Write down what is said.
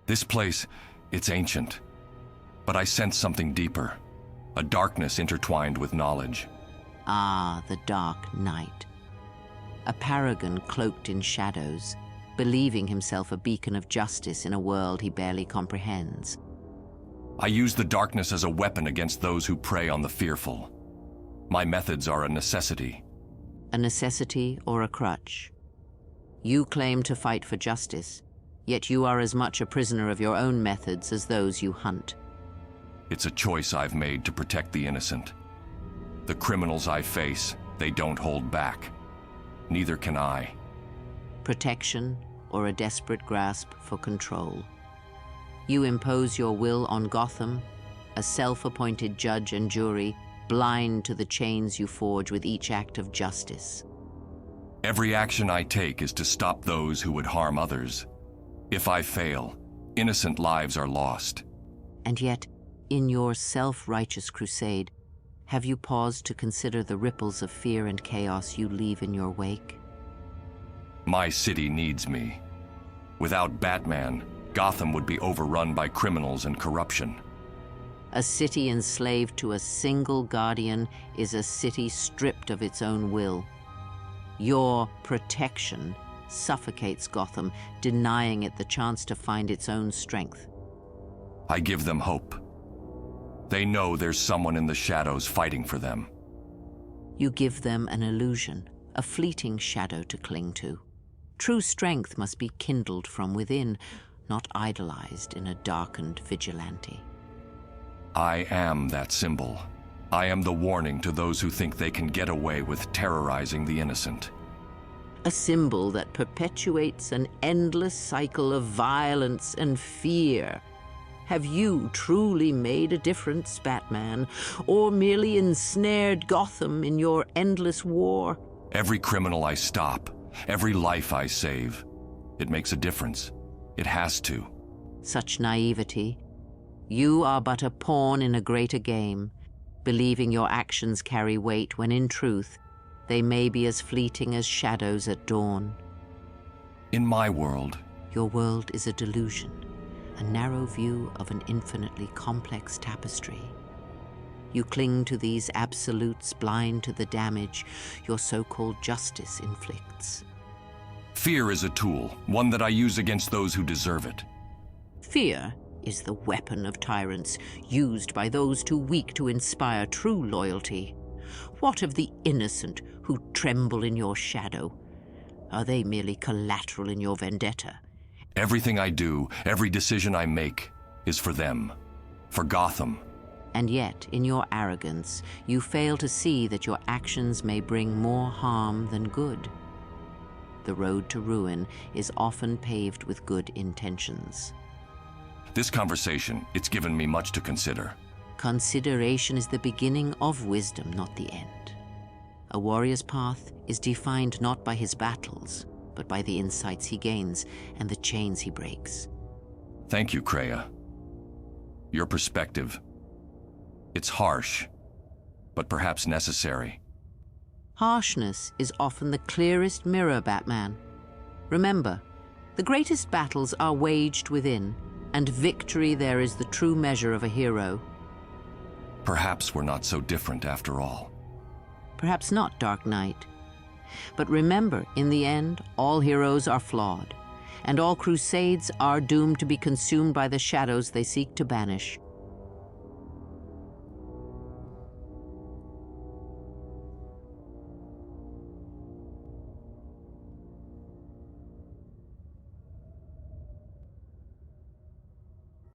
This place, it's ancient. But I sense something deeper. A darkness intertwined with knowledge. Ah, the Dark Knight. A paragon cloaked in shadows, believing himself a beacon of justice in a world he barely comprehends. I use the darkness as a weapon against those who prey on the fearful. My methods are a necessity. A necessity or a crutch. You claim to fight for justice, yet you are as much a prisoner of your own methods as those you hunt. It's a choice I've made to protect the innocent. The criminals I face, they don't hold back. Neither can I. Protection or a desperate grasp for control. You impose your will on Gotham, a self-appointed judge and jury, blind to the chains you forge with each act of justice. Every action I take is to stop those who would harm others. If I fail, innocent lives are lost. And yet, in your self-righteous crusade, have you paused to consider the ripples of fear and chaos you leave in your wake? My city needs me. Without Batman, Gotham would be overrun by criminals and corruption. A city enslaved to a single guardian is a city stripped of its own will. Your protection suffocates Gotham, denying it the chance to find its own strength. I give them hope. They know there's someone in the shadows fighting for them. You give them an illusion, a fleeting shadow to cling to. True strength must be kindled from within, not idolized in a darkened vigilante. I am that symbol. I am the warning to those who think they can get away with terrorizing the innocent. A symbol that perpetuates an endless cycle of violence and fear. Have you truly made a difference, Batman, or merely ensnared Gotham in your endless war? Every criminal I stop, every life I save, it makes a difference. It has to. Such naivety. You are but a pawn in a greater game, believing your actions carry weight when in truth, they may be as fleeting as shadows at dawn. In my world, your world is a delusion, a narrow view of an infinitely complex tapestry. You cling to these absolutes, blind to the damage your so-called justice inflicts. fear is a tool, one that I use against those who deserve it. Fear is the weapon of tyrants, used by those too weak to inspire true loyalty. What of the innocent who tremble in your shadow? Are they merely collateral in your vendetta? Everything I do, every decision I make, is for them, for Gotham. And yet, in your arrogance, you fail to see that your actions may bring more harm than good. The road to ruin is often paved with good intentions. This conversation, it's given me much to consider. Consideration is the beginning of wisdom, not the end. A warrior's path is defined not by his battles, but by the insights he gains and the chains he breaks. Thank you, Kreia. Your perspective, it's harsh, but perhaps necessary. Harshness is often the clearest mirror, Batman. Remember, the greatest battles are waged within, and victory there is the true measure of a hero. Perhaps we're not so different after all. Perhaps not, Dark Knight. But remember, in the end, all heroes are flawed, and all crusades are doomed to be consumed by the shadows they seek to banish.